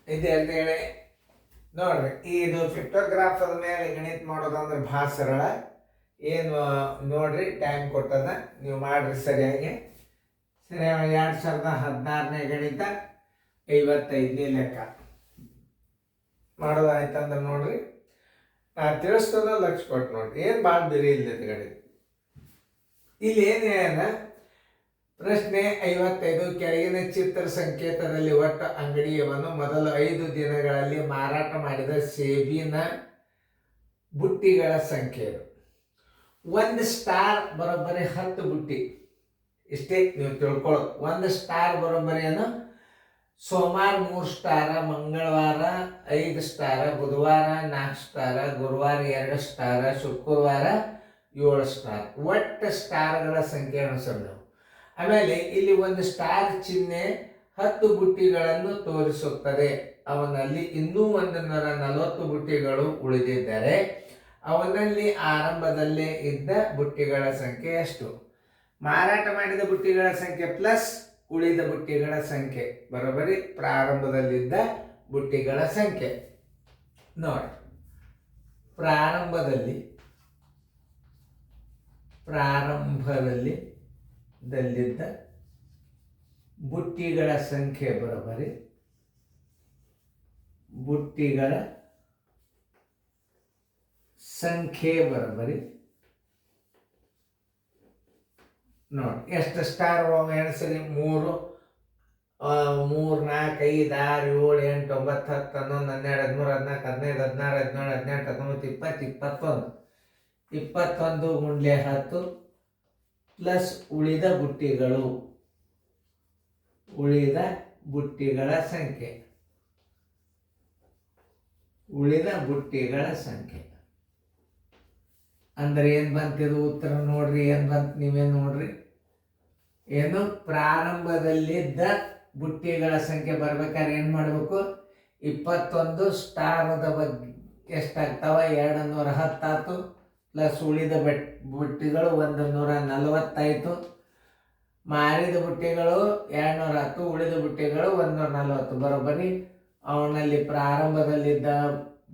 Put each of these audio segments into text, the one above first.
ಇದೆ ಅಂತೇಳಿ ನೋಡ್ರಿ. ಇದು ಪಿಕ್ಟೋಗ್ರಾಫ್ ಅದ ಮೇಲೆ ಗಣಿತ ಮಾಡೋದಂದ್ರೆ ಭಾಳ ಸರಳ. ಏನು ನೋಡ್ರಿ, ಟೈಮ್ ಕೊಟ್ಟದ, ನೀವು ಮಾಡ್ರಿ ಸರಿಯಾಗಿ. 2016ನೇ ಗಣಿತ 55ನೇ ಲೆಕ್ಕ ಮಾಡೋದಾಯ್ತಂದ್ರೆ ನೋಡ್ರಿ, ತಿಳಿಸ್ತದ ಲಕ್ಷ ಕೊಟ್ಟು ನೋಡ್ರಿ. ಏನು ಭಾಳ ಬಿರಿ ಇಲ್ಲದ ಗಣಿತ. ಇಲ್ಲಿ ಏನು ಪ್ರಶ್ನೆ 55, ಕೆಳಗಿನ ಚಿತ್ರ ಸಂಕೇತದಲ್ಲಿ ಒಟ್ಟು ಅಂಗಡಿಯವನ್ನು ಮೊದಲ 5 ದಿನಗಳಲ್ಲಿ ಮಾರಾಟ ಮಾಡಿದ ಸೇಬಿನ ಬುಟ್ಟಿಗಳ ಸಂಖ್ಯೆ. 1 ಸ್ಟಾರ್ ಬರೋಬ್ಬರಿ 10 ಬುಟ್ಟಿ. ಇಷ್ಟೇ ನೀವು ತಿಳ್ಕೊಳ್ಳೋದು. 1 ಸ್ಟಾರ್ ಬರೋಬ್ಬರಿ ಏನು? ಸೋಮವಾರ 3 ಸ್ಟಾರ, ಮಂಗಳವಾರ 5 ಸ್ಟಾರ, ಬುಧವಾರ 4 ಸ್ಟಾರ, ಗುರುವಾರ 2 ಸ್ಟಾರ, ಶುಕ್ರವಾರ 7 ಸ್ಟಾರ್. ಒಟ್ಟು ಸ್ಟಾರ್ಗಳ ಸಂಖ್ಯೆ ಅನುಸರಣೆ. ಆಮೇಲೆ ಇಲ್ಲಿ 1 ಸ್ಟಾರ್ ಚಿಹ್ನೆ 10 ಬುಟ್ಟಿಗಳನ್ನು ತೋರಿಸುತ್ತದೆ. ಅವನಲ್ಲಿ ಇನ್ನೂ 140 ಬುಟ್ಟಿಗಳು ಉಳಿದಿದ್ದರೆ ಅವನಲ್ಲಿ ಆರಂಭದಲ್ಲೇ ಇದ್ದ ಬುಟ್ಟಿಗಳ ಸಂಖ್ಯೆ ಎಷ್ಟು? ಮಾರಾಟ ಮಾಡಿದ ಬುಟ್ಟಿಗಳ ಸಂಖ್ಯೆ ಪ್ಲಸ್ ಉಳಿದ ಬುಟ್ಟಿಗಳ ಸಂಖ್ಯೆ ಬರೋಬ್ಬರಿ ಪ್ರಾರಂಭದಲ್ಲಿದ್ದ ಬುಟ್ಟಿಗಳ ಸಂಖ್ಯೆ. ನೋಡಿ, ಪ್ರಾರಂಭದಲ್ಲಿದ್ದ ಬುಟ್ಟಿಗಳ ಸಂಖ್ಯೆ ಬರೋಬ್ಬರಿ ಬುಟ್ಟಿಗಳ ಸಂಖ್ಯೆ ಬರೋಬ್ಬರಿ ನೋಡಿ. ಎಷ್ಟು ಸ್ಟಾರ್ ಎಣಿಸ್ರಿ? 3, 3, 4, 5, 6, 7, 8, 9, 10, 11, 12, 13, 14, 15, 16, 17, 18, 19, 20, 21 ಗುಂಡ್ಲೆ 10 ಪ್ಲಸ್ ಉಳಿದ ಬುಟ್ಟಿಗಳ ಸಂಖ್ಯೆ. ಅಂದ್ರೆ ಏನು ಬಂತಿದು ಉತ್ತರ ನೋಡ್ರಿ. ಏನು ಬಂತು ನೀವೇ ನೋಡ್ರಿ. ಏನು? ಪ್ರಾರಂಭದಲ್ಲಿದ್ದ ಬುಟ್ಟಿಗಳ ಸಂಖ್ಯೆ ಬರ್ಬೇಕಾದ್ರೆ ಏನು ಮಾಡಬೇಕು? 21 ಸ್ಟಾರದ ಬಗ್ಗೆ ಎಷ್ಟಾಗ್ತಾವ? 210 ಆಯ್ತು. ಪ್ಲಸ್ ಉಳಿದ ಬುಟ್ಟಿಗಳು 140 ಆಯಿತು. ಮಾರಿದ ಬುಟ್ಟಿಗಳು 210, ಉಳಿದ ಬುಟ್ಟಿಗಳು 140. ಬರೋಬ್ಬರಿ ಅವನಲ್ಲಿ ಪ್ರಾರಂಭದಲ್ಲಿದ್ದ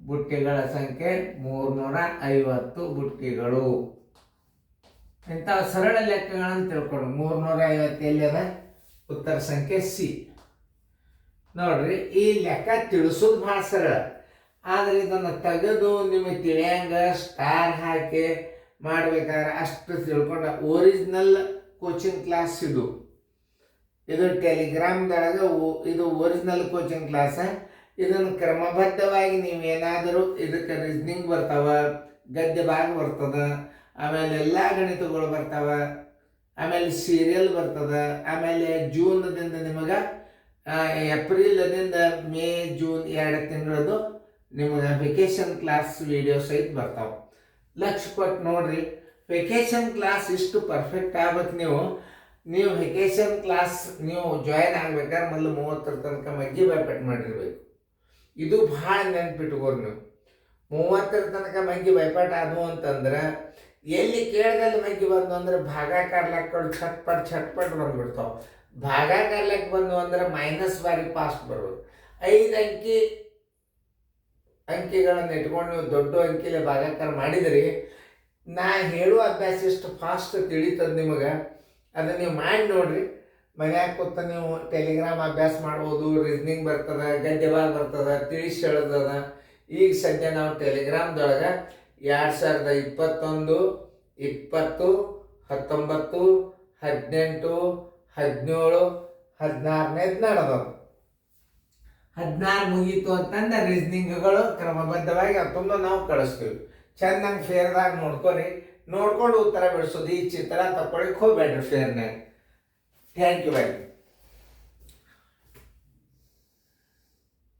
ಬುಟ್ಟಿಗಳ ಸಂಖ್ಯೆ 350 ಬುಟ್ಟಿಗಳು. ಇಂಥ ಸರಳ ಲೆಕ್ಕಗಳನ್ನು ತಿಳ್ಕೊಂಡು 350 ಎಲ್ಲಿದೆ? ಉತ್ತರ ಸಂಖ್ಯೆ ಸಿ. ನೋಡ್ರಿ, ಈ ಲೆಕ್ಕ ತಿಳಿಸೋದು ಭಾಳ ಸರಳ. ಆದರೆ ಇದನ್ನು ತೆಗೆದು ನಿಮಗೆ ತಿಳಿಯಂಗ ಸ್ಟಾರ್ ಹಾಕಿ ಮಾಡ್ಬೇಕಾದ್ರೆ ಅಷ್ಟು ತಿಳ್ಕೊಂಡ ಒರಿಜಿನಲ್ ಕೋಚಿಂಗ್ ಕ್ಲಾಸ್ ಇದು ಟೆಲಿಗ್ರಾಮ್ದೊಳಗೆ ಇದು ಒರಿಜಿನಲ್ ಕೋಚಿಂಗ್ ಕ್ಲಾಸ. ಇದನ್ನು ಕ್ರಮಬದ್ಧವಾಗಿ ನೀವೇನಾದರೂ ಇದಕ್ಕೆ ರೀಸ್ನಿಂಗ್ ಬರ್ತಾವ, ಗದ್ಯ ಭಾಗ ಬರ್ತದ, ಆಮೇಲೆ ಎಲ್ಲ ಗಣಿತಗಳು ಬರ್ತಾವ, ಆಮೇಲೆ ಸೀರಿಯಲ್ ಬರ್ತದ, ಆಮೇಲೆ ಜೂನ್ದಿಂದ ನಿಮಗೆ ಏಪ್ರಿಲ್ದಿಂದ ಮೇ, ಜೂನ್ 2 ತಿಂಗಳದ್ದು ನಿಮಗೆ ವೆಕೇಶನ್ ಕ್ಲಾಸ್ ವಿಡಿಯೋ ಸಹಿತ ಬರ್ತಾವೆ. ಲಕ್ಷ ಕೊಟ್ಟು ನೋಡ್ರಿ. ವೆಕೇಶನ್ ಕ್ಲಾಸ್ ಇಷ್ಟು ಪರ್ಫೆಕ್ಟ್ ಆಗ್ಬೇಕು. ನೀವು ವೆಕೇಶನ್ ಕ್ಲಾಸ್ ನೀವು ಜಾಯಿನ್ ಆಗ್ಬೇಕಾದ್ರೆ ಮೊದಲು 30 ತನಕ ಮಗ್ಗಿ ಬೈಪಟ್ ಮಾಡಿರ್ಬೇಕು. ಇದು ಭಾಳ ನೆನ್ಪಿಟ್ಕೋರಿ. ನೀವು 30 ತನಕ ಮಗ್ಗಿ ಬೈಪಾಟ್ ಆದವು ಅಂತಂದ್ರೆ ಎಲ್ಲಿ ಕೇಳದಲ್ಲಿ ಮಗ್ಗಿ ಬಂದು ಅಂದ್ರೆ ಭಾಗಾಕಾರ ಲೆಕ್ಕಗಳು ಛಟ್ಪಟ್ ಬಂದ್ಬಿಡ್ತಾವೆ. ಭಾಗಾಕಾರ ಲೆಕ್ಕ ಬಂದು ಅಂದ್ರೆ ಮೈನಸ್ ಬಾರಿ ಫಾಸ್ಟ್ ಬರ್ಬೋದು. 5 ಅಂಕಿಗಳನ್ನು ಇಟ್ಕೊಂಡು ನೀವು ದೊಡ್ಡ ಅಂಕಿಲೆ ಭಾಗಾಕಾರ ಮಾಡಿದ್ರಿ, ನಾ ಹೇಳುವ ಅಭ್ಯಾಸ ಎಷ್ಟು ಫಾಸ್ಟ್ ತಿಳಿತದ ನಿಮಗೆ. ಅದನ್ನು ನೀವು ಮಾಡಿ ನೋಡ್ರಿ. ಮನ್ಯಾಗ ಕೂತ ನೀವು ಟೆಲಿಗ್ರಾಮ್ ಅಭ್ಯಾಸ ಮಾಡ್ಬೋದು. ರೀಸ್ನಿಂಗ್ ಬರ್ತದೆ, ಗದ್ಯ ಭಾಗ ಬರ್ತದೆ, ತಿಳಿಸಿ ಹೇಳೋದದ. ಈಗ ಸದ್ಯ ನಾವು ಟೆಲಿಗ್ರಾಮ್ದೊಳಗೆ 2021, 20, 19, 18, 17, 16ನೇದು ನಡೆದವು. 16 ಮುಗೀತು ಅಂತಂದ್ರೆ ರೀಸ್ನಿಂಗ್ಗಳು ಕ್ರಮಬದ್ಧವಾಗಿ ಅತ್ತೊಂದು ನಾವು ಕಳಿಸ್ತೀವಿ. ಚೆನ್ನಾಗಿ ಫೇರ್ದಾಗ ನೋಡ್ಕೊಂಡು ಉತ್ತರ ಬಿಡಿಸೋದು. ಈ ಚಿತ್ರ ತಗೊಳ್ಳಿಕ್ಕೆ ಹೋಗ್ಬೇಡ್ರಿ ಫೇರ್ನಾಗ. Thank you very much.